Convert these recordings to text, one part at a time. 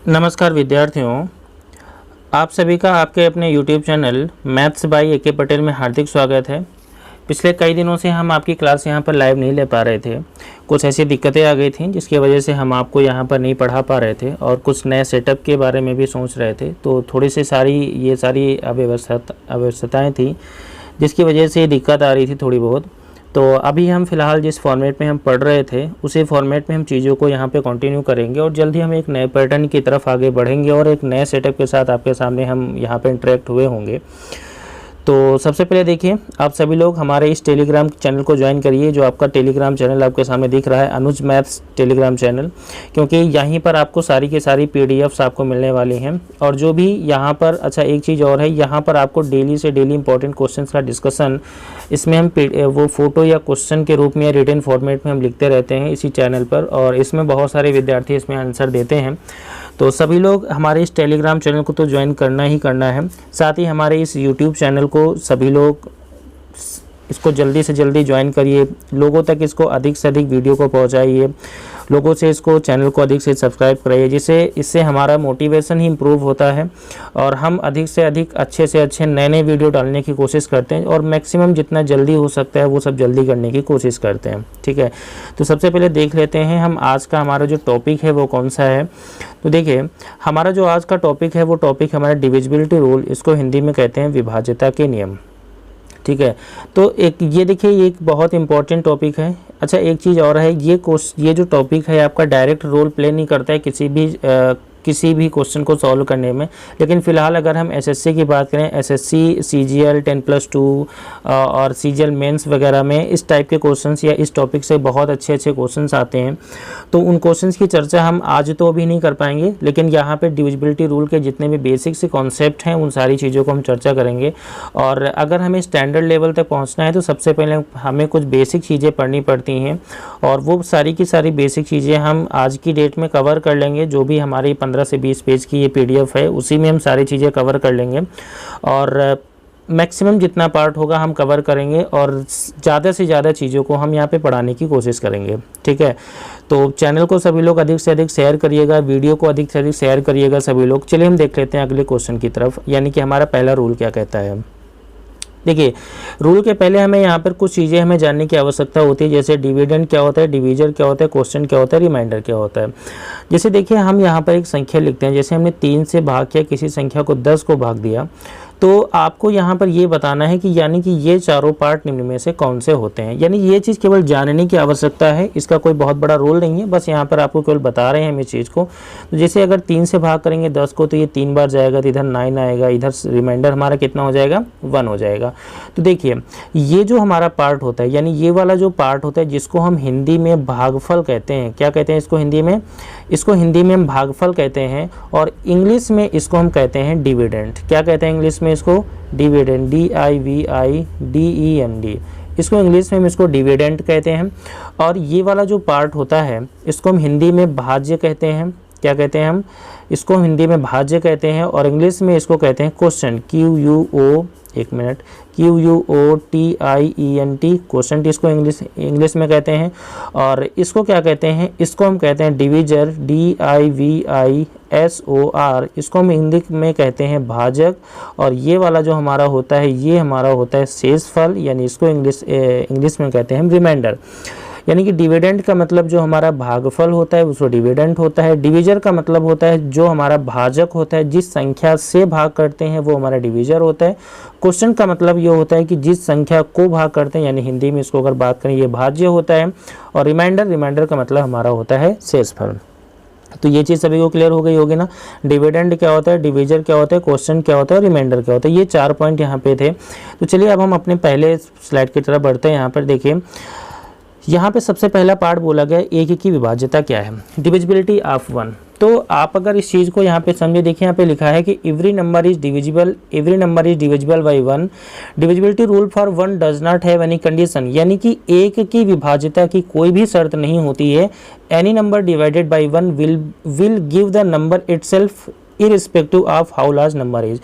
नमस्कार विद्यार्थियों, आप सभी का आपके अपने YouTube चैनल मैथ्स बाय ए के पटेल में हार्दिक स्वागत है। पिछले कई दिनों से हम आपकी क्लास यहाँ पर लाइव नहीं ले पा रहे थे। कुछ ऐसी दिक्कतें आ गई थी जिसकी वजह से हम आपको यहाँ पर नहीं पढ़ा पा रहे थे और कुछ नए सेटअप के बारे में भी सोच रहे थे। तो थोड़ी सी ये सारी अव्यवस्थाएँ थी जिसकी वजह से दिक्कत आ रही थी थोड़ी बहुत। तो अभी हम फ़िलहाल जिस फॉर्मेट में हम पढ़ रहे थे उसी फॉर्मेट में हम चीज़ों को यहाँ पे कंटिन्यू करेंगे और जल्द ही हम एक नए पैटर्न की तरफ आगे बढ़ेंगे और एक नए सेटअप के साथ आपके सामने हम यहाँ पे इंटरेक्ट हुए होंगे। तो सबसे पहले देखिए, आप सभी लोग हमारे इस टेलीग्राम चैनल को ज्वाइन करिए। जो आपका टेलीग्राम चैनल आपके सामने दिख रहा है, अनुज मैथ्स टेलीग्राम चैनल, क्योंकि यहीं पर आपको सारी की सारी पीडीएफ्स आपको मिलने वाली हैं। और जो भी यहाँ पर एक चीज़ और है, यहाँ पर आपको डेली से डेली इंपॉर्टेंट क्वेश्चंस का डिस्कशन इसमें हम वो फ़ोटो या क्वेश्चन के रूप में या रिटन फॉर्मेट में हम लिखते रहते हैं इसी चैनल पर, और इसमें बहुत सारे विद्यार्थी इसमें आंसर देते हैं। तो सभी लोग हमारे इस टेलीग्राम चैनल को तो ज्वाइन करना ही करना है। साथ ही हमारे इस यूट्यूब चैनल को सभी लोग इसको जल्दी से जल्दी ज्वाइन करिए, लोगों तक इसको अधिक से अधिक वीडियो को पहुंचाइए, लोगों से इसको चैनल को अधिक से सब्सक्राइब कराइए, जिससे इससे हमारा मोटिवेशन ही इम्प्रूव होता है और हम अधिक से अधिक अच्छे से अच्छे नए नए वीडियो डालने की कोशिश करते हैं और मैक्सिमम जितना जल्दी हो सकता है वो सब जल्दी करने की कोशिश करते हैं। ठीक है, तो सबसे पहले देख लेते हैं हम आज का हमारा जो टॉपिक है वो कौन सा है। तो देखिए, हमारा जो आज का टॉपिक है वो टॉपिक हमारा डिविजिबिलिटी रूल, इसको हिंदी में कहते हैं विभाज्यता के नियम। ठीक है, तो ये देखिए, ये एक बहुत इंपॉर्टेंट टॉपिक है। अच्छा, एक चीज़ और है, ये जो टॉपिक है आपका डायरेक्ट रोल प्ले नहीं करता है किसी भी क्वेश्चन को सॉल्व करने में। लेकिन फ़िलहाल अगर हम एसएससी की बात करें, एसएससी, सीजीएल 10+2 और सीजीएल मेंस वगैरह में इस टाइप के क्वेश्चंस या इस टॉपिक से बहुत अच्छे क्वेश्चंस आते हैं। तो उन क्वेश्चंस की चर्चा हम आज तो अभी नहीं कर पाएंगे, लेकिन यहाँ पे डिविजिबिलिटी रूल के जितने भी बेसिक से कॉन्सेप्ट हैं उन सारी चीज़ों को हम चर्चा करेंगे। और अगर हमें स्टैंडर्ड लेवल तक पहुँचना है तो सबसे पहले हमें कुछ बेसिक चीज़ें पढ़नी पड़ती हैं और वो सारी की सारी बेसिक चीज़ें हम आज की डेट में कवर कर लेंगे। जो भी हमारी 15 से 20 पेज की ये पीडीएफ है उसी में हम सारी चीज़ें कवर कर लेंगे और मैक्सिमम जितना पार्ट होगा हम कवर करेंगे और ज़्यादा से ज़्यादा चीज़ों को हम यहाँ पे पढ़ाने की कोशिश करेंगे। ठीक है, तो चैनल को सभी लोग अधिक से अधिक शेयर करिएगा, वीडियो को अधिक से अधिक शेयर करिएगा सभी लोग। चलिए हम देख लेते हैं अगले क्वेश्चन की तरफ, यानी कि हमारा पहला रूल क्या कहता है। देखिए, रूल के पहले हमें यहाँ पर कुछ चीज़ें हमें जानने की आवश्यकता होती है, जैसे डिविडेंड क्या होता है, डिवीजर क्या होता है, क्वोशिएंट क्या होता है, रिमाइंडर क्या होता है। जैसे देखिए, हम यहाँ पर एक संख्या लिखते हैं, जैसे हमने 3 से भाग किया, किसी संख्या को 10 को भाग दिया, तो आपको यहाँ पर ये बताना है कि यानी कि ये चारों पार्ट निम्न में से कौन से होते हैं। यानी ये चीज़ केवल जानने की आवश्यकता है, इसका कोई बहुत बड़ा रोल नहीं है, बस यहाँ पर आपको केवल बता रहे हैं हम इस चीज़ को। तो जैसे अगर 3 से भाग करेंगे 10 को तो ये 3 बार जाएगा, तो इधर 9 आएगा, इधर रिमाइंडर हमारा कितना हो जाएगा, 1 हो जाएगा। तो देखिए, ये जो हमारा पार्ट होता है, यानी ये वाला जो पार्ट होता है जिसको हम हिंदी में भागफल कहते हैं, क्या कहते हैं इसको हिंदी में हम भागफल कहते हैं और इंग्लिश में इसको हम कहते हैं डिविडेंड। क्या कहते हैं इंग्लिश में इसको, डिविडेंड, DIVIDEND, इसको इंग्लिश में हम इसको डिविडेंड कहते हैं। और ये वाला जो पार्ट होता है इसको हम हिंदी में भाज्य कहते हैं। क्या कहते हैं हम इसको, हिंदी में भाज्य कहते हैं और इंग्लिश में इसको कहते हैं क्वोशिएंट, QUOTIENT, क्वोशिएंट इसको इंग्लिश में कहते हैं। और इसको क्या कहते हैं, इसको हम कहते हैं डिवीजर, DIVISOR, इसको हम हिंदी में कहते हैं भाजक। और ये वाला जो हमारा होता है ये हमारा होता है शेषफल, यानी इसको इंग्लिश में कहते हैं रिमाइंडर। यानी कि डिविडेंड का मतलब जो हमारा भागफल होता है उसको डिविडेंड होता है। डिवीजर का मतलब होता है जो हमारा भाजक होता है, जिस संख्या से भाग करते हैं वो हमारा डिवीजर होता है। क्वोशिएंट का मतलब ये होता है कि जिस संख्या को भाग करते हैं, यानी हिंदी में इसको अगर बात करें ये भाज्य होता है। और रिमाइंडर का मतलब हमारा होता है शेषफल। तो ये चीज़ सभी को क्लियर हो गई होगी ना। डिविडेंड क्या होता है, डिवीजर क्या होता है, क्वोशिएंट क्या होता है, रिमाइंडर क्या होता है, ये 4 पॉइंट यहाँ पे थे। तो चलिए अब हम अपने पहले स्लाइड की तरफ बढ़ते हैं। यहाँ पर देखिए, यहाँ पे सबसे पहला पार्ट बोला गया एक की विभाज्यता क्या है, डिविजिबिलिटी ऑफ 1। तो आप अगर इस चीज़ को यहाँ पे समझे, देखिए यहाँ पे लिखा है कि every number is divisible bye 1, divisibility rule for 1 does not have any condition, यानी कि एक की विभाज्यता की कोई भी शर्त नहीं होती है। Any number divided by 1 will give the number itself irrespective of how large number is.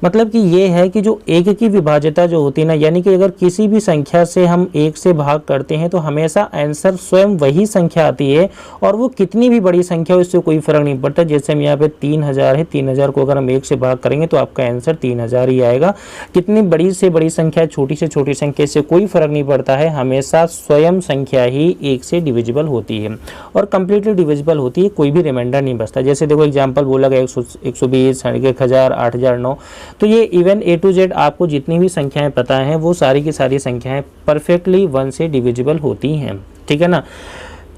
मतलब कि ये है कि जो एक की विभाज्यता जो होती है ना, यानी कि अगर किसी भी संख्या से हम एक से भाग करते हैं तो हमेशा आंसर स्वयं वही संख्या आती है, और वो कितनी भी बड़ी संख्या हो इससे कोई फर्क नहीं पड़ता। जैसे हम यहाँ पे 3000 है, 3000 को अगर हम एक से भाग करेंगे तो आपका आंसर 3000 ही आएगा। कितनी बड़ी से बड़ी संख्या, छोटी से छोटी संख्या, से कोई फर्क नहीं पड़ता है, हमेशा स्वयं संख्या ही एक से डिविजिबल होती है और कंप्लीटली डिविजिबल होती है, कोई भी रिमाइंडर नहीं बचता। जैसे देखो एग्जांपल बोला गया 120, 1000, 8009, तो ये इवन A to Z आपको जितनी भी संख्याएं पता हैं वो सारी की सारी संख्याएं परफेक्टली 1 से डिविजिबल होती हैं, ठीक है ना।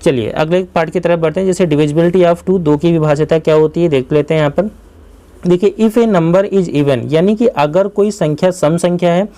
चलिए अगले पार्ट की तरफ बढ़ते हैं। जैसे डिविजिबिलिटी ऑफ 2, 2 की विभाज्यता क्या होती है देख लेते हैं। यहाँ पर देखिए, if a number is even, यानी कि अगर कोई संख्या सम संख्या है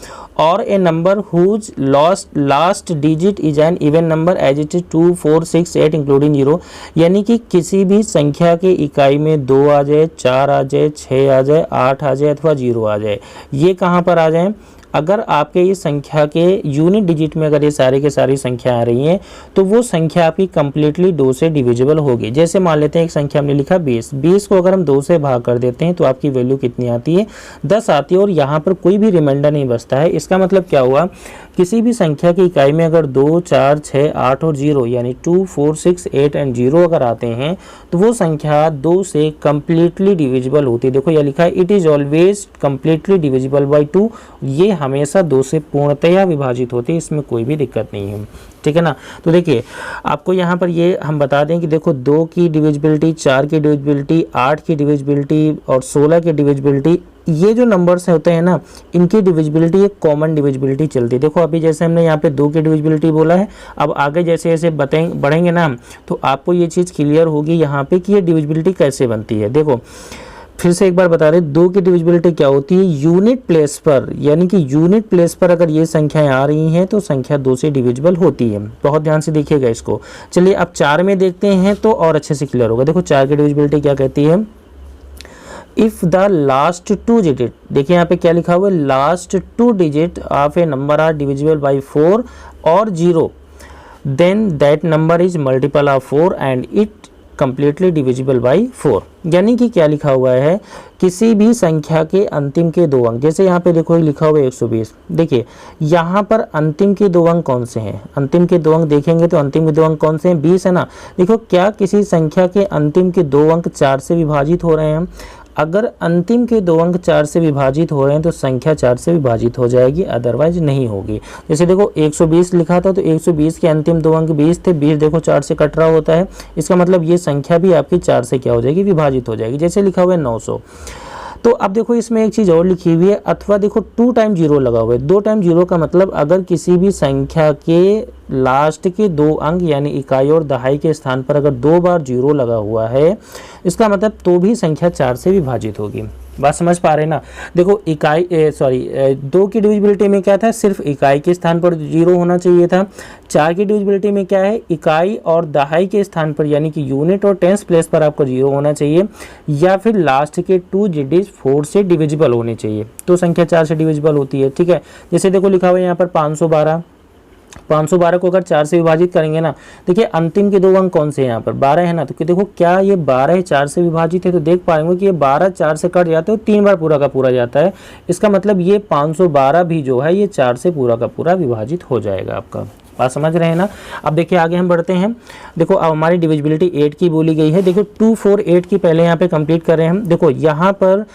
और a number whose last digit is an even number as it is 2, 4, 6, 8 including 0, यानी कि किसी भी संख्या के इकाई में 2 आ जाए, 4 आ जाए, 6 आ जाए, 8 आ जाए अथवा 0 आ जाए, ये कहाँ पर आ जाए? अगर आपके इस संख्या के यूनिट डिजिट में अगर ये सारी के सारी संख्या आ रही हैं तो वो संख्या आपकी कंप्लीटली 2 से डिविजिबल होगी। जैसे मान लेते हैं एक संख्या हमने लिखा 20, 20 को अगर हम 2 से भाग कर देते हैं तो आपकी वैल्यू कितनी आती है? 10 आती है, और यहाँ पर कोई भी रिमाइंडर नहीं बचता है। इसका मतलब क्या हुआ? किसी भी संख्या की इकाई में अगर 2, 4, 6, 8 और 0 यानी 2, 4, 6, 8 एंड 0 अगर आते हैं तो वो संख्या 2 से कंप्लीटली डिविजिबल होती है। देखो यह लिखा है it is always completely divisible bye 2, ये हमेशा 2 से पूर्णतया विभाजित होती है, इसमें कोई भी दिक्कत नहीं है, ठीक है ना। तो देखिए आपको यहाँ पर ये हम बता दें कि देखो 2 की डिविजिबिलिटी, 4 की डिविजिबिलिटी, 8 की डिविजिबिलिटी और 16 की डिविजिबिलिटी, ये जो नंबर्स होते हैं ना इनकी डिविजिबिलिटी एक कॉमन डिविजिबिलिटी चलती है। देखो अभी जैसे हमने यहाँ पे 2 की डिविजिबिलिटी बोला है, अब आगे जैसे जैसे बढ़ेंगे ना तो आपको ये चीज़ क्लियर होगी यहाँ पे कि ये डिविजिबिलिटी कैसे बनती है। देखो फिर से एक बार बता रहे, 2 की डिविजिबिलिटी क्या होती है? यूनिट प्लेस पर, यानी कि यूनिट प्लेस पर अगर ये संख्याएं आ रही हैं तो संख्या 2 से डिविजिबल होती है। बहुत ध्यान से देखिएगा इसको। चलिए अब 4 में देखते हैं तो और अच्छे से क्लियर होगा। देखो 4 की डिविजिबिलिटी क्या कहती है? इफ द लास्ट 2 डिजिट, देखिए यहाँ पे क्या लिखा हुआ है, last 2 digit of a number are divisible by 4 और 0, then that number is multiple of 4 and it completely divisible by 4। यानी कि क्या लिखा हुआ है, किसी भी संख्या के अंतिम के 2 अंक, जैसे यहाँ पे देखो लिखा हुआ है 120, देखिए यहाँ पर अंतिम के 2 अंक कौन से हैं? अंतिम के 2 अंक देखेंगे तो अंतिम के 2 अंक कौन से हैं? 20 है ना। देखो क्या किसी संख्या के अंतिम के 2 अंक 4 से विभाजित हो रहे हैं? अगर अंतिम के 2 अंक 4 से विभाजित हो रहे हैं तो संख्या 4 से विभाजित हो जाएगी, अदरवाइज नहीं होगी। जैसे देखो 120 लिखा था तो 120 के अंतिम 2 अंक 20 थे, 20 देखो 4 से कट रहा होता है, इसका मतलब ये संख्या भी आपकी 4 से क्या हो जाएगी? विभाजित हो जाएगी। जैसे लिखा हुआ है 900, तो अब देखो इसमें एक चीज़ और लिखी हुई है, अथवा देखो 2 टाइम 0 लगा हुआ है। 2 टाइम 0 का मतलब अगर किसी भी संख्या के लास्ट के 2 अंक यानी इकाई और दहाई के स्थान पर अगर 2 बार 0 लगा हुआ है, इसका मतलब तो भी संख्या 4 से विभाजित होगी। बात समझ पा रहे हैं ना। देखो 2 की डिविजिबिलिटी में क्या था? सिर्फ इकाई के स्थान पर 0 होना चाहिए था। 4 की डिविजिबिलिटी में क्या है? इकाई और दहाई के स्थान पर यानी कि यूनिट और टेंस प्लेस पर आपको 0 होना चाहिए, या फिर लास्ट के 2 डिजिट 4 से डिविजिबल होने चाहिए, तो संख्या 4 से डिविजिबल होती है, ठीक है। जैसे देखो लिखा हुआ है यहाँ पर 512 को अगर 4 से विभाजित करेंगे ना, देखिए अंतिम के 2 अंक कौन से हैं? यहाँ पर 12 है ना, तो देखो क्या ये 12 4 से विभाजित है? तो देख पाएंगे कि ये 12 4 से कट जाते हो 3 बार पूरा का पूरा जाता है, इसका मतलब ये 512 भी जो है ये 4 से पूरा का पूरा विभाजित हो जाएगा आपका। बात समझ रहे हैं ना। अब देखिए आगे हम बढ़ते हैं। देखो अब हमारी डिविजिबिलिटी 8 की बोली गई है। देखो 2, 4, 8 की पहले यहाँ पे कंप्लीट कर रहे हैं हम। देखो यहाँ पर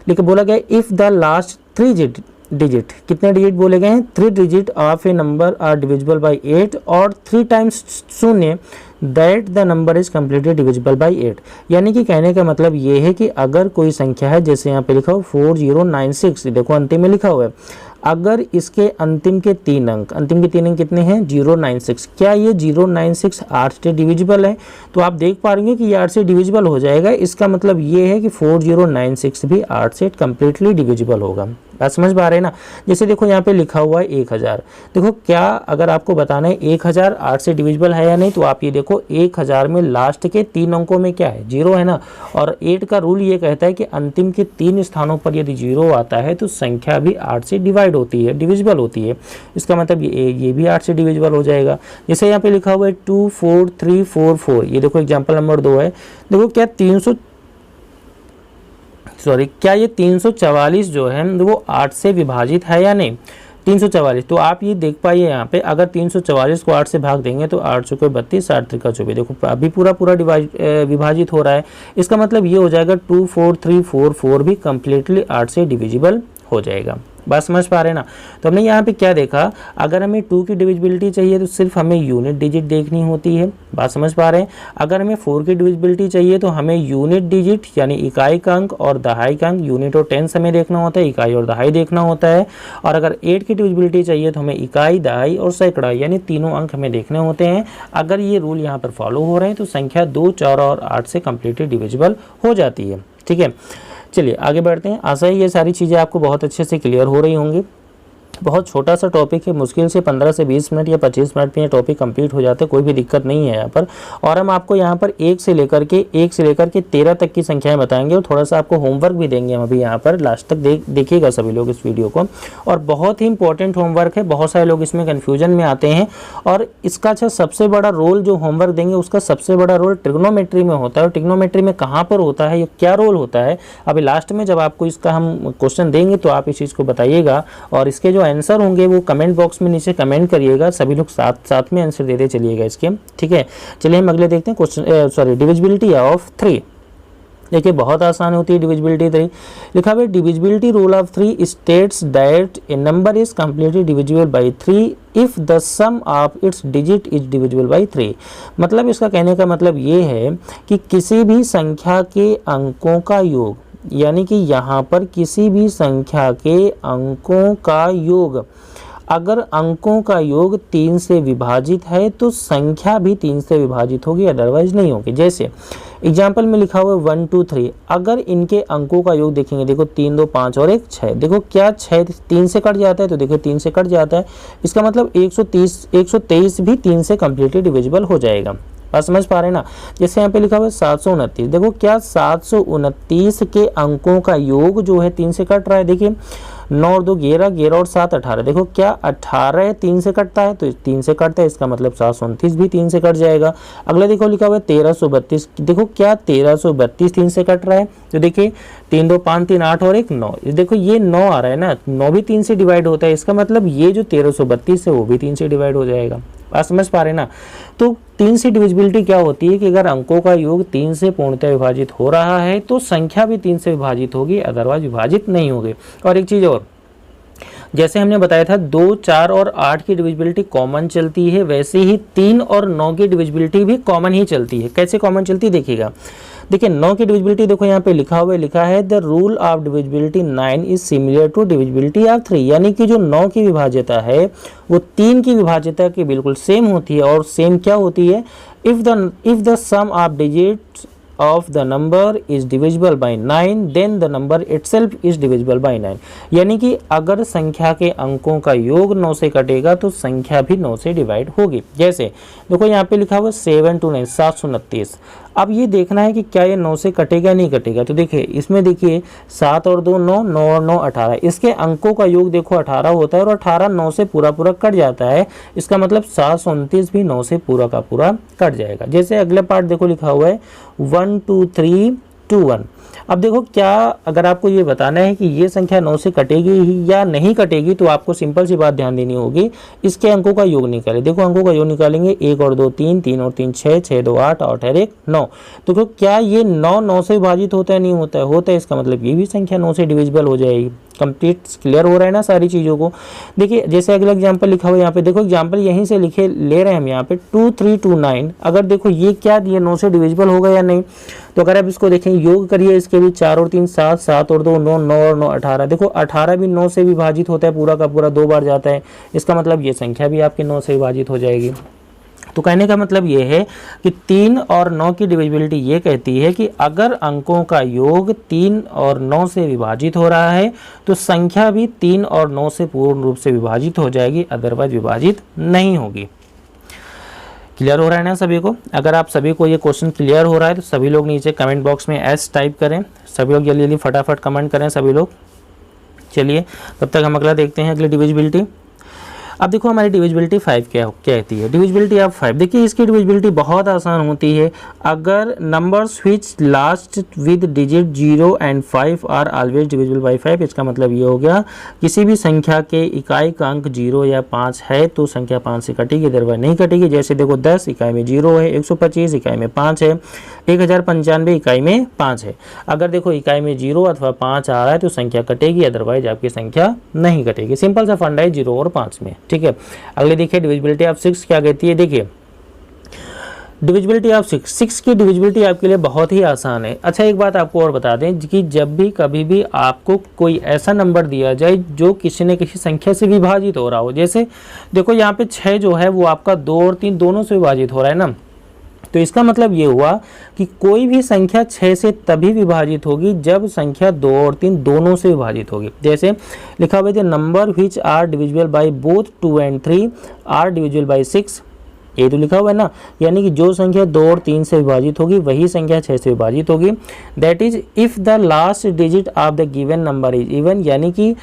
लेकिन बोला गया इफ़ द लास्ट 3 डिजिट, कितने डिजिट बोले गए हैं? 3 digit of a number are divisible by 8 और 3 टाइम्स शून्य, that the number is completely divisible by 8। यानी कि कहने का मतलब ये है कि अगर कोई संख्या है, जैसे यहाँ पे लिखा हो 4096, देखो अंतिम में लिखा हुआ है, अगर इसके अंतिम के 3 अंक कितने हैं? 096, क्या ये 096 8 से डिविजिबल है? तो आप देख पा रहे हैं कि ये 8 से डिविजिबल हो जाएगा। इसका मतलब ये है कि 4096 भी 8 से कम्प्लीटली डिविजिबल होगा। बात समझ पा रहे हैं ना। जैसे देखो यहाँ पे लिखा हुआ है 1000, देखो क्या अगर आपको बताना है 1000 8 से डिविजिबल है या नहीं, तो आप ये देखो 1000 में लास्ट के 3 अंकों में क्या है? 0 है ना। और 8 का रूल ये कहता है कि अंतिम के 3 स्थानों पर यदि 0 आता है तो संख्या भी 8 से डिवाइड होती है, डिविजिबल होती है। इसका मतलब ये भी 8 से डिविजिबल हो जाएगा। जैसे यहाँ पे लिखा हुआ है 24344, ये देखो एग्जाम्पल नंबर 2 है। देखो क्या क्या ये 344 जो है वो 8 से विभाजित है या नहीं। 344, तो आप ये देख पाइए यहाँ पे, अगर 344 को 8 से भाग देंगे तो 8 चौके 32, 8 त्रिका 24, देखो अभी पूरा विभाजित हो रहा है। इसका मतलब ये हो जाएगा 24344 भी कम्प्लीटली 8 से डिविजिबल हो जाएगा। बात समझ पा रहे हैं ना। तो हमने यहाँ पे क्या देखा, अगर हमें 2 की डिविजिबिलिटी चाहिए तो सिर्फ हमें यूनिट डिजिट देखनी होती है। बात समझ पा रहे हैं। अगर हमें 4 की डिविजिबिलिटी चाहिए तो हमें यूनिट डिजिट यानी इकाई का अंक और दहाई का अंक, यूनिट और टेंस हमें देखना होता है, इकाई और दहाई देखना होता है। और अगर 8 की डिविजिबिलिटी चाहिए तो हमें इकाई, दहाई और सैकड़ा यानी तीनों अंक हमें देखने होते हैं। अगर ये रूल यहाँ पर फॉलो हो रहे हैं तो संख्या 2, 4 और 8 से कम्प्लीटली डिविजिबल हो जाती है। ठीक है, चलिए आगे बढ़ते हैं। आशा है ये सारी चीज़ें आपको बहुत अच्छे से क्लियर हो रही होंगी। बहुत छोटा सा टॉपिक है, मुश्किल से 15 से 20 मिनट या 25 मिनट में ये टॉपिक कंप्लीट हो जाता है, कोई भी दिक्कत नहीं है यहाँ पर। और हम आपको यहाँ पर 1 से लेकर के 13 तक की संख्याएं बताएंगे और थोड़ा सा आपको होमवर्क भी देंगे हम अभी यहाँ पर। लास्ट तक देखिएगा सभी लोग इस वीडियो को, और बहुत ही इंपॉर्टेंट होमवर्क है। बहुत सारे लोग इसमें कन्फ्यूजन में आते हैं, और इसका सबसे बड़ा रोल जो होमवर्क देंगे उसका सबसे बड़ा रोल ट्रिग्नोमेट्री में होता है। और ट्रिग्नोमेट्री में कहाँ पर होता है, ये क्या रोल होता है, अभी लास्ट में जब आपको इसका हम क्वेश्चन देंगे तो आप इस चीज़ को बताइएगा। और इसके जो आंसर होंगे वो कमेंट बॉक्स में नीचे कमेंट करिएगा, सभी लोग साथ में आंसर देते चलिएगा इसके। ठीक है, चलिए हम अगले देखते हैं क्वेश्चन। डिविजिबिलिटी ऑफ 3, देखिए बहुत आसान होती है डिविजिबिलिटी 3। लिखा हुआ है divisibility rule of 3 states that a number is completely divisible by 3 if the sum of its digit is divisible by 3। मतलब इसका कहने का मतलब ये है कि किसी भी संख्या के अंकों का योग, यानी कि यहाँ पर किसी भी संख्या के अंकों का योग, अगर अंकों का योग 3 से विभाजित है तो संख्या भी 3 से विभाजित होगी, अदरवाइज नहीं होगी। जैसे एग्जाम्पल में लिखा हुआ है 1 2 3, अगर इनके अंकों का योग देखेंगे, देखो 3 2 5 और 1 6, देखो क्या 6 3 से कट जाता है, तो देखो 3 से कट जाता है। इसका मतलब 123 भी 3 से कम्प्लीटली डिविजिबल हो जाएगा। बात समझ पा रहे हैं ना। जैसे यहाँ पे लिखा हुआ है 729, देखो क्या 729 के अंकों का योग जो है 3 से कट रहा है। देखिए 9 और 2 11, 11 और 7 18, देखो क्या 18 3 से कटता है, तो 3 से कटता है, इसका मतलब 729 भी 3 से कट जाएगा। अगला देखो लिखा हुआ है 1332, देखो क्या 1332 3 से कट रहा है, तो देखिए 3 2 5 3 8 और 1 9, देखो ये 9 आ रहा है ना, 9 भी 3 से डिवाइड होता है, इसका मतलब ये जो 1332 है वो भी 3 से डिवाइड हो जाएगा। बात समझ पा रहे हैं ना। तो 3 से डिविजिबिलिटी क्या होती है कि अगर अंकों का योग 3 से पूर्णतः विभाजित हो रहा है तो संख्या भी 3 से विभाजित होगी, अदरवाइज विभाजित नहीं होगी। और एक चीज़ और, जैसे हमने बताया था 2, 4 और 8 की डिविजिबिलिटी कॉमन चलती है, वैसे ही 3 और 9 की डिविजिबिलिटी भी कॉमन ही चलती है। कैसे कॉमन चलती है देखिएगा, देखिए 9 की डिविजिबिलिटी देखो यहाँ पे लिखा है the rule of divisibility 9 is similar to divisibility of 3, यानी कि जो 9 की विभाज्यता है वो 3 की विभाज्यता की बिल्कुल सेम होती है। और सेम क्या होती है, if the sum of digits of the number is divisible by 9 then the number itself is divisible by 9, यानी कि अगर संख्या के अंकों का योग 9 से कटेगा तो संख्या भी 9 से डिवाइड होगी। जैसे देखो यहाँ पे लिखा हुआ 7 2 9 729, अब ये देखना है कि क्या ये 9 से कटेगा नहीं कटेगा। तो देखिए इसमें देखिए 7 और 2 9, 9 और 9 18, इसके अंकों का योग देखो 18 होता है और 18 9 से पूरा कट जाता है, इसका मतलब 729 भी 9 से पूरा का पूरा कट जाएगा। जैसे अगले पार्ट देखो लिखा हुआ है 1 2 3 2 1, अब देखो क्या अगर आपको ये बताना है कि ये संख्या 9 से कटेगी ही या नहीं कटेगी तो आपको सिंपल सी बात ध्यान देनी होगी, इसके अंकों का योग निकालें। देखो अंकों का योग निकालेंगे 1 और 2 3, 3 और 3 6, 6 2 8, 8 और 1 9, तो क्या ये 9 9 से विभाजित होता है नहीं होता है, होता है, इसका मतलब ये भी संख्या 9 से डिविजिबल हो जाएगी। कंप्लीट क्लियर हो रहा है ना सारी चीज़ों को। देखिए जैसे अगला एग्जांपल लिखा हुआ है यहाँ पे, देखो एग्जांपल यहीं से ले रहे हैं हम यहाँ पे 2329, अगर देखो ये क्या ये 9 से डिविजिबल होगा या नहीं, तो अगर आप इसको देखें योग करिए इसके भी 4 और 3 7, 7 और 2 9, 9 और 9 18, देखो 18 भी 9 से विभाजित होता है, पूरा का पूरा 2 बार जाता है, इसका मतलब ये संख्या भी आपकी 9 से विभाजित हो जाएगी। तो कहने का मतलब ये है कि 3 और 9 की डिविजिबिलिटी ये कहती है कि अगर अंकों का योग 3 और 9 से विभाजित हो रहा है तो संख्या भी 3 और 9 से पूर्ण रूप से विभाजित हो जाएगी, अदरवाइज विभाजित नहीं होगी। क्लियर हो रहा है ना सभी को। अगर आप सभी को ये क्वेश्चन क्लियर हो रहा है तो सभी लोग नीचे कमेंट बॉक्स में एस टाइप करें, सभी लोग जल्दी जल्दी फटाफट कमेंट करें सभी लोग। चलिए तब तक हम अगला देखते हैं, अगली डिविजिबिलिटी। अब देखो हमारी डिविजिबिलिटी 5 क्या कहती है। डिविजिबिलिटी ऑफ 5, देखिए इसकी डिविजिबिलिटी बहुत आसान होती है। अगर numbers which last with digit 0 and 5 are always divisible by 5, इसका मतलब ये हो गया किसी भी संख्या के इकाई का अंक 0 या 5 है तो संख्या 5 से कटेगी, अदरवाइज नहीं कटेगी। जैसे देखो 10 इकाई में 0 है, 125 इकाई में 5 है, 1095 इकाई में 5 है। अगर देखो इकाई में 0 अथवा 5 आ रहा है तो संख्या कटेगी, अदरवाइज आपकी संख्या नहीं कटेगी। सिंपल सा फंडा है 0 और 5 में, ठीक है। अगले देखिए डिविजिबिलिटी ऑफ 6 क्या कहती है। देखिए डिविजिबिलिटी ऑफ 6 की डिविजिबिलिटी आपके लिए बहुत ही आसान है। अच्छा एक बात आपको और बता दें कि जब भी कभी भी आपको कोई ऐसा नंबर दिया जाए जो किसी न किसी संख्या से विभाजित हो रहा हो, जैसे देखो यहाँ पे 6 जो है वो आपका 2 और 3 दोनों से विभाजित हो रहा है ना, तो इसका मतलब ये हुआ कि कोई भी संख्या 6 से तभी विभाजित होगी जब संख्या 2 और 3 दोनों से विभाजित होगी। जैसे लिखा हुआ है number which are divisible by both 2 and 3 are divisible by 6, ये तो लिखा हुआ है ना, यानी कि जो संख्या 2 और 3 से विभाजित होगी वही संख्या 6 से विभाजित होगी। That is if the last digit of the given number is even, यानी कि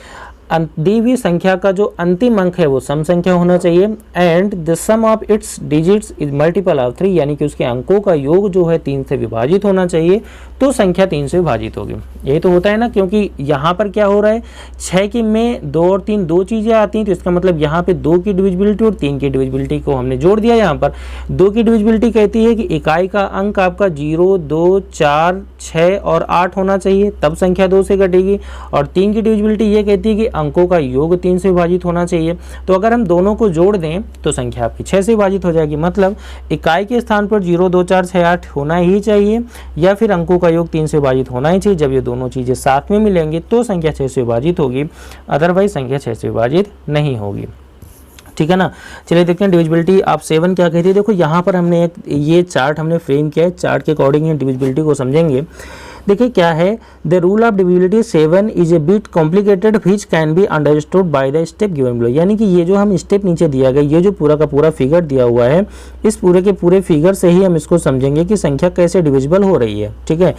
दी हुई संख्या का जो अंतिम अंक है वो सम संख्या होना चाहिए। And the sum of its digits is multiple of 3, यानी कि उसके अंकों का योग जो है 3 से विभाजित होना चाहिए तो संख्या 3 से विभाजित होगी। यही तो होता है ना, क्योंकि यहाँ पर क्या हो रहा है 6 की में 2 और 3 दो चीज़ें आती हैं, तो इसका मतलब यहाँ पे 2 की डिविजिबिलिटी और 3 की डिविजिबिलिटी को हमने जोड़ दिया। यहाँ पर 2 की डिविजिबिलिटी कहती है कि इकाई का अंक आपका 0, 2, 4, 6 और 8 होना चाहिए, तब संख्या 2 से घटेगी। और 3 की डिविजिबिलिटी ये कहती है कि अंकों का योग 3 से विभाजित होना चाहिए। तो अगर हम दोनों को जोड़ दें तो संख्या आपकी 6 से विभाजित हो जाएगी। मतलब इकाई के स्थान पर 0, 2, 4, 6, 8 होना ही चाहिए, या फिर अंकों का योग 3 से विभाजित होना ही चाहिए। जब ये दोनों चीज़ें साथ में मिलेंगी तो संख्या 6 से विभाजित होगी, अदरवाइज संख्या 6 से विभाजित नहीं होगी, ठीक है ना। चलिए देखते हैं डिविजिबिलिटी ऑफ 7 क्या कहती है। देखो यहाँ पर हमने एक ये चार्ट हमने फ्रेम किया है, चार्ट के अकॉर्डिंग डिविजिबिलिटी को समझेंगे। देखिए क्या है, the rule of divisibility 7 is a bit complicated which can be understood by the step given below, यानी कि ये जो हम स्टेप नीचे दिया गया, ये जो पूरा का पूरा फिगर दिया हुआ है, इस पूरे के पूरे फिगर से ही हम इसको समझेंगे कि संख्या कैसे डिविजिबल हो रही है, ठीक है।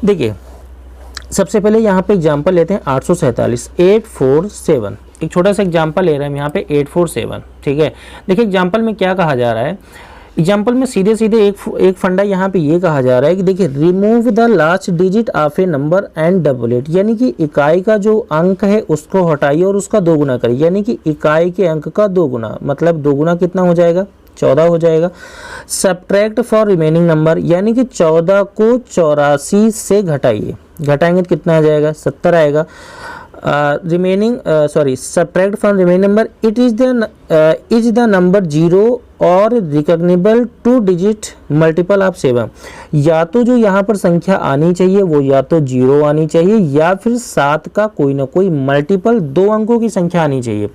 देखिए सबसे पहले यहाँ पे एग्जाम्पल लेते हैं 847, 847, एक छोटा सा एग्जाम्पल ले रहे हैं हम यहाँ पे 847, ठीक है। देखिए एग्जाम्पल में क्या कहा जा रहा है, एग्जाम्पल में सीधे सीधे एक फंडा यहाँ पे ये कहा जा रहा है कि देखिए remove the last digit of a number and double it, यानी कि इकाई का जो अंक है उसको हटाइए और उसका 2 गुना करिए, यानी कि इकाई के अंक का 2 गुना, मतलब 2 गुना कितना हो जाएगा, 14 हो जाएगा। सब्ट्रैक्ट फॉर रिमेनिंग नंबर, यानी कि 14 को 84 से घटाइए, घटाएंगे तो कितना आ जाएगा, 70 आएगा। Remaining subtract from remaining number, it is the number 0 और रिकॉग्निबल 2 डिजिट मल्टीपल ऑफ 7, या तो जो यहाँ पर संख्या आनी चाहिए वो या तो 0 आनी चाहिए या फिर 7 का कोई ना कोई मल्टीपल 2 अंकों की संख्या आनी चाहिए।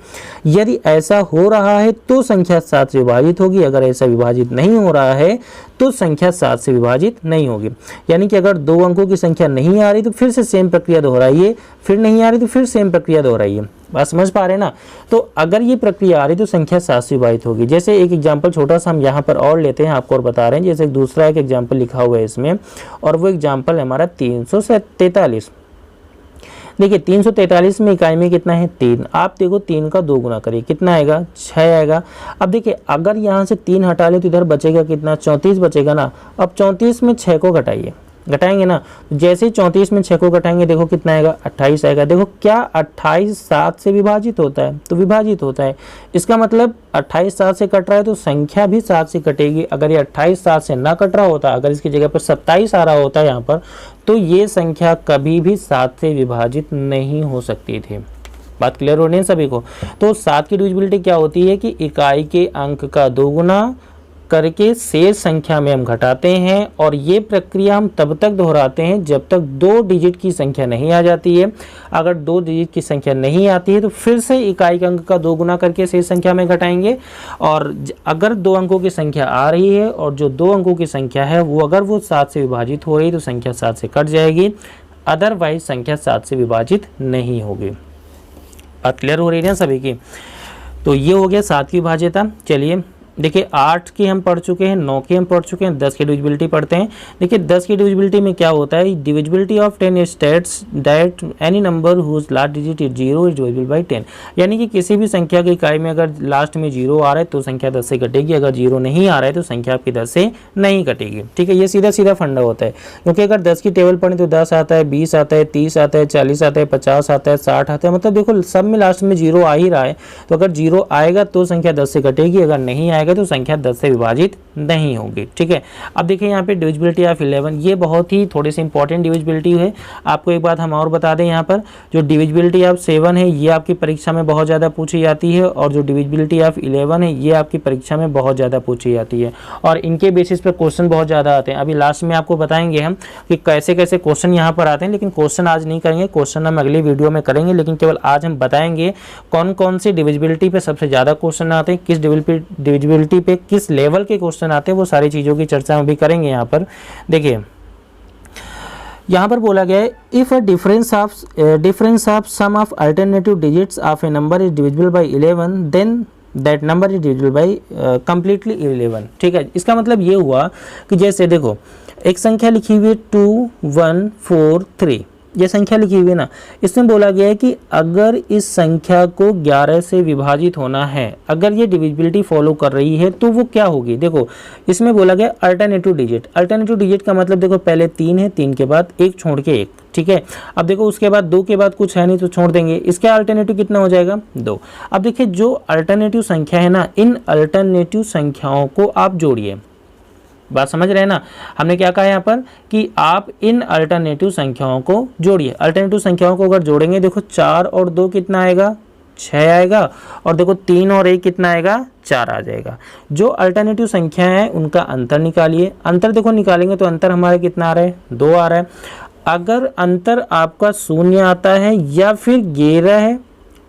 यदि ऐसा हो रहा है तो संख्या 7 से विभाजित होगी, अगर ऐसा विभाजित नहीं हो रहा है तो संख्या 7 से विभाजित नहीं होगी। यानी कि अगर 2 अंकों की संख्या नहीं आ रही तो फिर से सेम प्रक्रिया दोहराइए, फिर नहीं आ रही तो फिर सेम प्रक्रिया दोहराइए। बात समझ पा रहे हैं ना। तो अगर ये प्रक्रिया आ रही तो संख्या 7 से विभाजित होगी। जैसे एक एग्जांपल छोटा सा हम यहाँ पर और लेते हैं, आपको और बता रहे हैं। जैसे दूसरा एक एग्जांपल लिखा हुआ है इसमें, और वो एग्जांपल है हमारा 343। देखिए 343 में इकाई में कितना है 3, आप देखो 3 का 2 गुना करिए, कितना आएगा 6 आएगा। अब देखिए अगर यहाँ से 3 हटा ले तो इधर बचेगा कितना, 34 बचेगा ना। अब 34 में 6 को घटाइए, घटाएंगे ना, जैसे ही 34 में 6 को घटाएंगे देखो कितना आएगा 28 आएगा। देखो क्या 28 7 से विभाजित होता है, तो विभाजित होता है, इसका मतलब 28 7 से कट रहा है तो संख्या भी 7 से कटेगी। अगर ये 28 7 से ना कट रहा होता, अगर इसकी जगह पर 27 आ रहा होता यहाँ पर, तो ये संख्या कभी भी 7 से विभाजित नहीं हो सकती थी। बात क्लियर हो रही है सभी को। तो 7 की डिविजिबिलिटी क्या होती है कि इकाई के अंक का 2 गुना करके शेष संख्या में हम घटाते हैं, और ये प्रक्रिया हम तब तक दोहराते हैं जब तक 2 डिजिट की संख्या नहीं आ जाती है। अगर 2 डिजिट की संख्या नहीं आती है तो फिर से इकाई के अंक का 2 गुना करके शेष संख्या में घटाएंगे, और अगर 2 अंकों की संख्या आ रही है और जो 2 अंकों की संख्या है वो अगर वो 7 से विभाजित हो रही है तो संख्या 7 से कट जाएगी, अदरवाइज संख्या 7 से विभाजित नहीं होगी। बात क्लियर हो रही है सभी की। तो ये हो गया 7 की विभाज्यता। चलिए देखिए 8 की हम पढ़ चुके हैं, 9 की हम पढ़ चुके हैं, 10 की डिविजिबिलिटी पढ़ते हैं। देखिए 10 की डिविजिबिलिटी में क्या होता है, divisibility of 10 states that any number whose last digit is 0 is divisible by 10। यानी कि किसी भी संख्या की इकाई में अगर लास्ट में 0 आ रहा है तो संख्या 10 से कटेगी, अगर 0 नहीं आ रहा है तो संख्या आपकी 10 से नहीं कटेगी। ठीक है, ये सीधा सीधा फंडा होता है, क्योंकि अगर 10 की टेबल पढ़ें तो 10 आता है, 20 आता है, 30 आता है, 40 आता है, 50 आता है, 60 आता है, मतलब देखो सब में लास्ट में 0 आ ही रहा है। तो अगर 0 आएगा तो संख्या 10 से कटेगी, अगर नहीं आएगा तो संख्या 10 से विभाजित नहीं होगी। ठीक है, अब देखिए यहाँ पे डिविजिबिलिटी ऑफ 11, ये बहुत ही थोड़ी सी इंपॉर्टेंट डिविजिबिलिटी है। आपको एक बात हम और बता दें, यहाँ पर जो डिविजिबिलिटी ऑफ 7 है ये आपकी परीक्षा में बहुत ज़्यादा पूछी जाती है, और जो डिविजिबिलिटी ऑफ 11 है ये आपकी परीक्षा में बहुत ज़्यादा पूछी जाती है, और इनके बेसिस पर क्वेश्चन बहुत ज़्यादा आते हैं। अभी लास्ट में आपको बताएंगे हम कि कैसे कैसे क्वेश्चन यहाँ पर आते हैं, लेकिन क्वेश्चन आज नहीं करेंगे, क्वेश्चन हम अगली वीडियो में करेंगे। लेकिन केवल आज हम बताएंगे कौन कौन सी डिविजिबिलिटी पे सबसे ज़्यादा क्वेश्चन आते हैं, किस डिविजिबिलिटी पे किस लेवल के क्वेश्चन आते हैं, वो सारी चीज़ों की चर्चा हम भी करेंगे। यहाँ पर देखिए, यहाँ पर बोला गया है if a difference of sum of alternative digits of a number is divisible by 11 then that number is divisible by completely 11। ठीक है, इसका मतलब ये हुआ कि जैसे देखो एक संख्या लिखी हुई है 2 1 4 3, ये संख्या लिखी हुई है ना, इसमें बोला गया है कि अगर इस संख्या को 11 से विभाजित होना है, अगर ये डिविजिबिलिटी फॉलो कर रही है तो वो क्या होगी। देखो इसमें बोला गया अल्टरनेटिव डिजिट, अल्टरनेटिव डिजिट का मतलब देखो पहले 3 है, 3 के बाद 1 छोड़ के 1। ठीक है, अब देखो उसके बाद 2 के बाद कुछ है नहीं तो छोड़ देंगे, इसका अल्टरनेटिव कितना हो जाएगा 2। अब देखिए जो अल्टरनेटिव संख्या है ना, इन अल्टरनेटिव संख्याओं को आप जोड़िए, बात समझ रहे हैं ना। हमने क्या कहा यहाँ पर कि आप इन अल्टरनेटिव संख्याओं को जोड़िए। अल्टरनेटिव संख्याओं को अगर जोड़ेंगे, देखो 4 और 2 कितना आएगा 6 आएगा, और देखो 3 और 1 कितना आएगा 4 आ जाएगा। जो अल्टरनेटिव संख्या है उनका अंतर निकालिए, अंतर देखो निकालेंगे तो अंतर हमारे कितना आ रहा है 2 आ रहा है। अगर अंतर आपका 0 आता है या फिर 11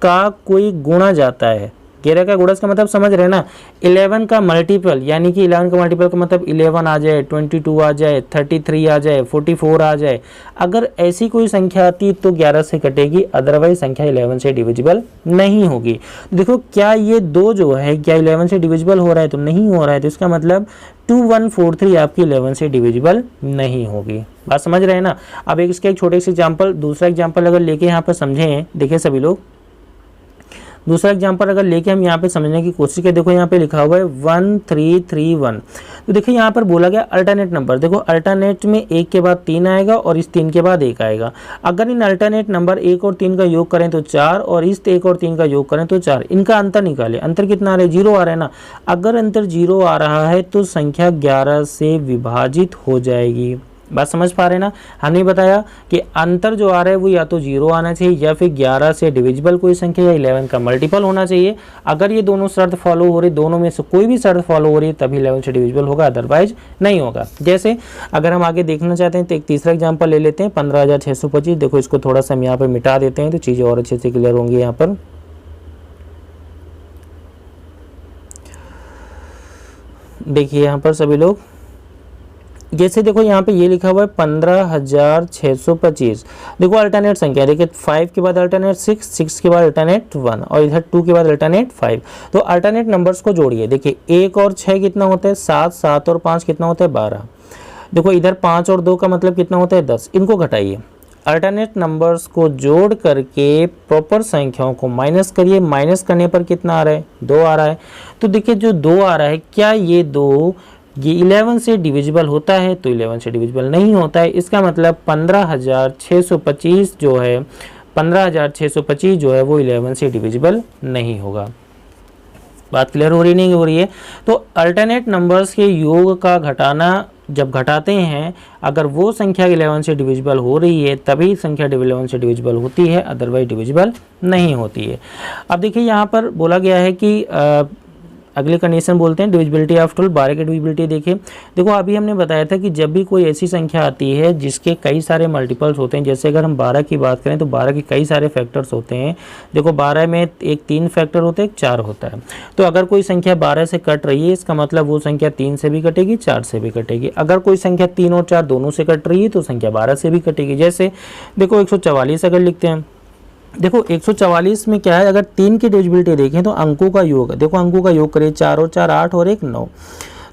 का कोई गुणा जाता है, 11 का गुणज का मतलब समझ रहे ना, 11 का मल्टीपल, यानी कि 11 का मल्टीपल का मतलब 11 आ जाए, 22 आ जाए, 33 आ जाए, 44 आ जाए, अगर ऐसी कोई संख्या आती तो 11 से कटेगी, अदरवाइज संख्या 11 से डिविजिबल नहीं होगी। देखो क्या ये 2 जो है क्या 11 से डिविजिबल हो रहा है, तो नहीं हो रहा है, तो इसका मतलब 2143 आपकी 11 से डिविजिबल नहीं होगी। बात समझ रहे हैं ना। अब इसका एक छोटे से एग्जाम्पल, दूसरा एग्जाम्पल अगर लेके यहाँ पर समझें, देखिए सभी लोग, दूसरा एग्जाम्पल अगर लेके हम यहाँ पे समझने की कोशिश करें, देखो यहाँ पे लिखा हुआ है 1331। तो देखिए यहाँ पर बोला गया अल्टरनेट नंबर, देखो अल्टरनेट में 1 के बाद 3 आएगा और इस 3 के बाद 1 आएगा। अगर इन अल्टरनेट नंबर 1 और 3 का योग करें तो 4, और इस 1 और 3 का योग करें तो 4, इनका अंतर निकालें। अंतर कितना आ रहा है 0 आ रहा है ना। अगर अंतर 0 आ रहा है तो संख्या 11 से विभाजित हो जाएगी। बात समझ पा रहे हैं ना। हमने बताया कि अंतर जो आ रहा है वो या तो 0 आना चाहिए या फिर 11 से डिविजिबल कोई संख्या या 11 का मल्टीपल होना चाहिए। अगर ये दोनों शर्त फॉलो हो रही, दोनों में से कोई भी शर्त फॉलो हो रही है तभी 11 से डिविजिबल होगा, अदरवाइज नहीं होगा। जैसे अगर हम आगे देखना चाहते हैं तो एक तीसरा एग्जाम्पल ले लेते हैं 15,625। देखो इसको थोड़ा सा हम यहाँ पर मिटा देते हैं तो चीज़ें और अच्छे से क्लियर होंगी। यहाँ पर देखिए यहाँ पर सभी लोग, जैसे देखो यहाँ पे ये लिखा हुआ है 15,625। देखो अल्टरनेट संख्या, देखिए 5 के बाद अल्टरनेट 6, 6 के बाद अल्टरनेट 1 और इधर 2 के बाद अल्टरनेट 5। तो अल्टरनेट नंबर्स को जोड़िए। देखिए 1 और 6 कितना होता है 7, 7 और 5 कितना होता है 12। देखो इधर 5 और 2 का मतलब कितना होता है 10। इनको घटाइए, अल्टरनेट नंबर्स को जोड़ करके प्रॉपर संख्याओं को माइनस करिए। माइनस करने पर कितना आ रहा है 2 आ रहा है। तो देखिए जो 2 आ रहा है, क्या ये 2 ये 11 से डिविजिबल होता है, तो 11 से डिविजिबल नहीं होता है। इसका मतलब 15,625 जो है 15,625 जो है वो 11 से डिविजिबल नहीं होगा। बात क्लियर हो रही नहीं हो रही है। तो अल्टरनेट नंबर्स के योग का घटाना जब घटाते हैं, अगर वो संख्या 11 से डिविजिबल हो रही है तभी संख्या 11 से डिविजिबल होती है, अदरवाइज डिविजिबल नहीं होती है। अब देखिए यहाँ पर बोला गया है कि अगले कंडीशन बोलते हैं डिविजिबिलिटी ऑफ 12। 12 की डिविजिबिलिटी देखिए, देखो अभी हमने बताया था कि जब भी कोई ऐसी संख्या आती है जिसके कई सारे मल्टीपल्स होते हैं, जैसे अगर हम 12 की बात करें तो 12 के कई सारे फैक्टर्स होते हैं। देखो 12 में एक 3 फैक्टर होते हैं, एक 4 होता है। तो अगर कोई संख्या 12 से कट रही है, इसका मतलब वो संख्या 3 से भी कटेगी, 4 से भी कटेगी। अगर कोई संख्या 3 और 4 दोनों से कट रही है तो संख्या 12 से भी कटेगी। जैसे देखो 144 अगर लिखते हैं देखो 144 में क्या है, अगर 3 की डिविजिबिलिटी देखें तो अंकों का योग, देखो अंकों का योग करिए, 4 और 4 8 और 1 9।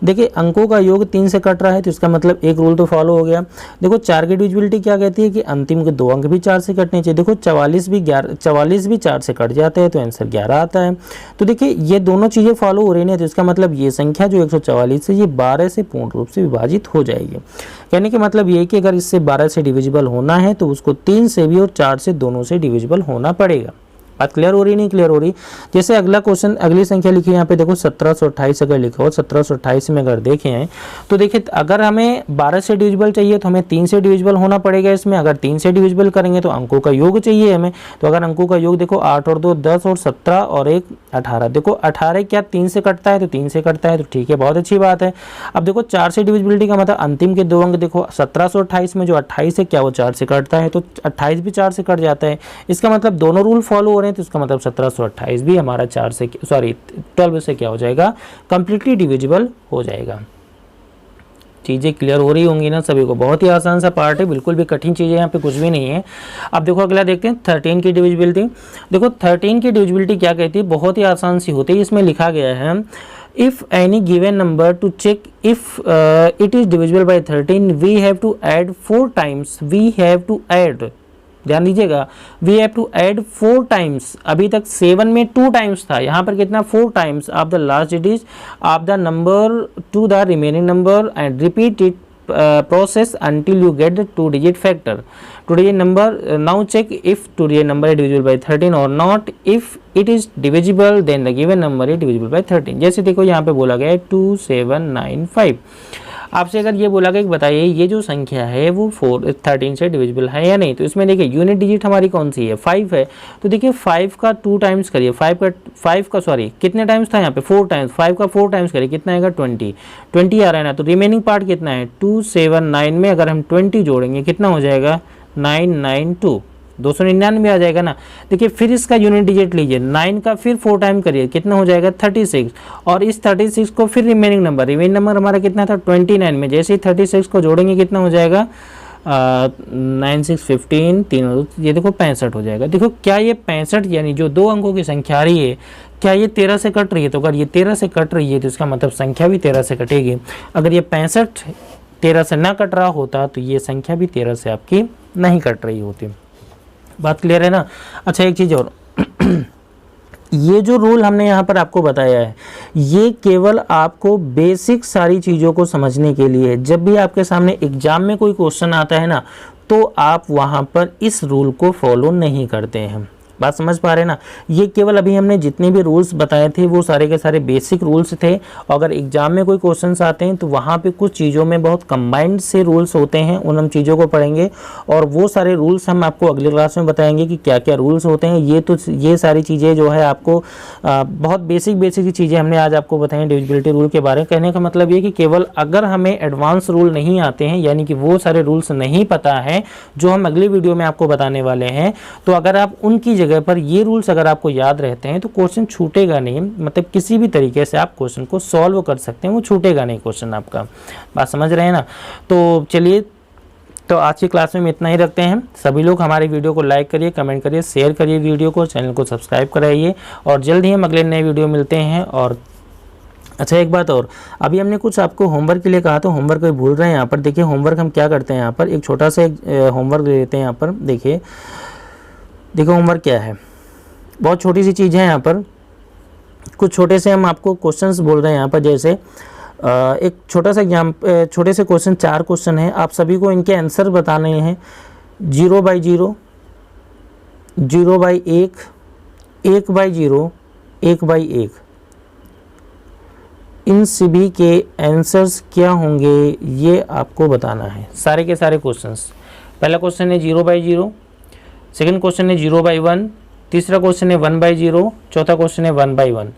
देखिए अंकों का योग 3 से कट रहा है तो इसका मतलब एक रूल तो फॉलो हो गया। देखो 4 की डिविजिबिलिटी क्या कहती है कि अंतिम के 2 अंक भी 4 से कटने चाहिए। देखो 44 भी 4 से कट जाते हैं तो आंसर 11 आता है। तो देखिए ये दोनों चीज़ें फॉलो हो रही हैं, तो इसका मतलब ये संख्या जो 144 है ये 12 से पूर्ण रूप से विभाजित हो जाएगी। कहने के मतलब ये कि अगर इससे 12 से डिविजिबल होना है तो उसको 3 से भी और 4 से दोनों से डिविजिबल होना पड़ेगा। बात क्लियर हो रही नहीं क्लियर हो रही। जैसे अगला क्वेश्चन, अगली संख्या लिखी है यहाँ पे, देखो 1728 अगर लिखा हो, 1728 में अगर देखें तो देखिए अगर हमें 12 से डिविजिबल चाहिए तो हमें 3 से डिविजिबल होना पड़ेगा इसमें। अगर 3 से डिविजिबल करेंगे तो अंकों का योग चाहिए हमें। तो अगर अंकों का योग देखो 8 और 2 10 और 17 और 1 18। देखो 18 क्या 3 से कटता है, तो 3 से कटता है, तो ठीक है, बहुत अच्छी बात है। अब देखो 4 से डिविजिबिलिटी का मतलब अंतिम के 2 अंक, देखो 1728 में जो 28 है क्या वो 4 से कटता है, तो 28 भी 4 से कट जाता है। इसका मतलब दोनों रूल फॉलो हो रहे हैं, तो इसका मतलब 1728 भी हमारा 12 से क्या हो जाएगा, कंप्लीटली डिविजिबल हो जाएगा। चीज़ें क्लियर हो रही होंगी ना सभी को। बहुत ही आसान सा पार्ट है, बिल्कुल भी कठिन चीज़ें यहाँ पे कुछ भी नहीं है। अब देखो अगला देखते हैं 13 की डिविजिबिलिटी। देखो 13 की डिविजिबिलिटी क्या कहती है, बहुत ही आसान सी होती है। इसमें लिखा गया है if any given number to check if it is divisible by 13 we have to add 4 times, we have to add, ध्यान दीजिएगा, we have to add 4 times. अभी तक 7 में 2 टाइम्स था, यहाँ पर कितना 4 times of the last digit of the number two the remaining number and repeat it process until you get the 2-digit factor. 2-digit number, now check if 2-digit number is divisible by 13 or not. If it is divisible then the given number is divisible by 13. जैसे देखो यहाँ पे बोला गया है 2795। आपसे अगर ये बोला गया कि बताइए ये जो संख्या है वो 13 से डिविजिबल है या नहीं, तो इसमें देखिए यूनिट डिजिट हमारी कौन सी है, 5 है। तो देखिए 5 का 2 टाइम्स करिए, 5 का सॉरी कितने टाइम्स था यहाँ पे, 4 टाइम्स। 5 का 4 टाइम्स करिए, कितना आएगा 20 आ रहा है ना। तो रिमेनिंग पार्ट कितना है 279 में अगर हम 20 जोड़ेंगे कितना हो जाएगा 992, 299 आ जाएगा ना। देखिए फिर इसका यूनिट डिजिट लीजिए, 9 का फिर 4 टाइम करिए, कितना हो जाएगा 36, और इस 36 को फिर रिमेनिंग नंबर हमारा कितना था 29 में, जैसे ही 36 को जोड़ेंगे कितना हो जाएगा 9 6 15 3, ये देखो 65 हो जाएगा। देखो क्या ये 65 यानी जो 2 अंकों की संख्या आ रही है क्या ये 13 से कट रही है, तो अगर ये 13 से कट रही है तो इसका मतलब संख्या भी 13 से कटेगी। अगर ये 65 13 से ना कट रहा होता तो ये संख्या भी 13 से आपकी नहीं कट रही होती। बात क्लियर है ना। अच्छा एक चीज़ और ये जो रूल हमने यहाँ पर आपको बताया है ये केवल आपको बेसिक सारी चीज़ों को समझने के लिए है। जब भी आपके सामने एग्जाम में कोई क्वेश्चन आता है ना तो आप वहाँ पर इस रूल को फॉलो नहीं करते हैं। बात समझ पा रहे हैं ना। ये केवल अभी हमने जितने भी रूल्स बताए थे वो सारे के सारे बेसिक रूल्स थे। अगर एग्जाम में कोई क्वेश्चंस आते हैं तो वहाँ पे कुछ चीज़ों में बहुत कंबाइंड से रूल्स होते हैं, उन हम चीज़ों को पढ़ेंगे और वो सारे रूल्स हम आपको अगली क्लास में बताएंगे कि क्या क्या रूल्स होते हैं। ये सारी चीज़ें जो है आपको बहुत बेसिक सी चीज़ें हमने आज आपको बताई डिविजिबिलिटी रूल के बारे में। कहने का मतलब ये कि केवल अगर हमें एडवांस रूल नहीं आते हैं यानी कि वो सारे रूल्स नहीं पता है जो हम अगली वीडियो में आपको बताने वाले हैं, तो अगर आप उनकी जगह पर ये रूल्स अगर आपको याद रहते हैं तो क्वेश्चन छूटेगा नहीं। मतलब किसी भी तरीके से आप क्वेश्चन को सॉल्व कर सकते हैं, वो छूटेगा नहीं क्वेश्चन आपका। बात समझ रहे हैं ना। तो चलिए तो आज की क्लास में इतना ही रखते हैं। सभी लोग हमारे वीडियो को लाइक करिए, कमेंट करिए, शेयर करिए वीडियो को, चैनल को सब्सक्राइब कराइए और जल्द ही हम अगले नए वीडियो मिलते हैं। और अच्छा एक बात और, अभी हमने कुछ आपको होमवर्क के लिए कहा तो होमवर्क कोई भूल रहे हैं यहाँ पर। देखिए होमवर्क हम क्या करते हैं यहाँ पर, एक छोटा सा होमवर्क ले लेते हैं यहाँ पर। देखिए देखो होमवर्क क्या है, बहुत छोटी सी चीज़ है यहाँ पर। कुछ छोटे से हम आपको क्वेश्चंस बोल रहे हैं यहाँ पर। जैसे एक छोटा सा छोटे से क्वेश्चन 4 क्वेश्चन हैं, आप सभी को इनके आंसर बताने हैं। 0/0, 0/1, 1/0, 1/1, इन सभी के आंसर्स क्या होंगे ये आपको बताना है, सारे के सारे क्वेश्चंस। पहला क्वेश्चन है 0/0, सेकंड क्वेश्चन है 0/1, तीसरा क्वेश्चन है 1/0, चौथा क्वेश्चन है 1/1।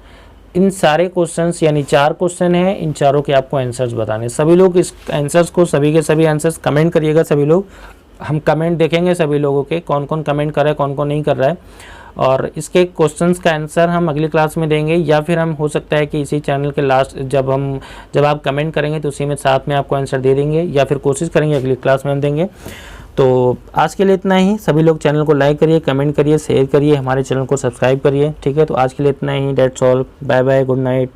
इन सारे क्वेश्चंस यानी 4 क्वेश्चन हैं, इन चारों के आपको आंसर्स बताने। सभी लोग इस आंसर्स को, सभी के सभी आंसर्स कमेंट करिएगा। सभी लोग, हम कमेंट देखेंगे सभी लोगों के, कौन कौन कमेंट कर रहा है, कौन कौन नहीं कर रहा है। और इसके क्वेश्चंस का आंसर हम अगली क्लास में देंगे, या फिर हम हो सकता है कि इसी चैनल के लास्ट जब आप कमेंट करेंगे तो उसी में साथ में आपको आंसर दे देंगे, या फिर कोशिश करेंगे अगली क्लास में हम देंगे। तो आज के लिए इतना ही। सभी लोग चैनल को लाइक करिए, कमेंट करिए, शेयर करिए, हमारे चैनल को सब्सक्राइब करिए। ठीक है, तो आज के लिए इतना ही। That's all, bye bye, good night.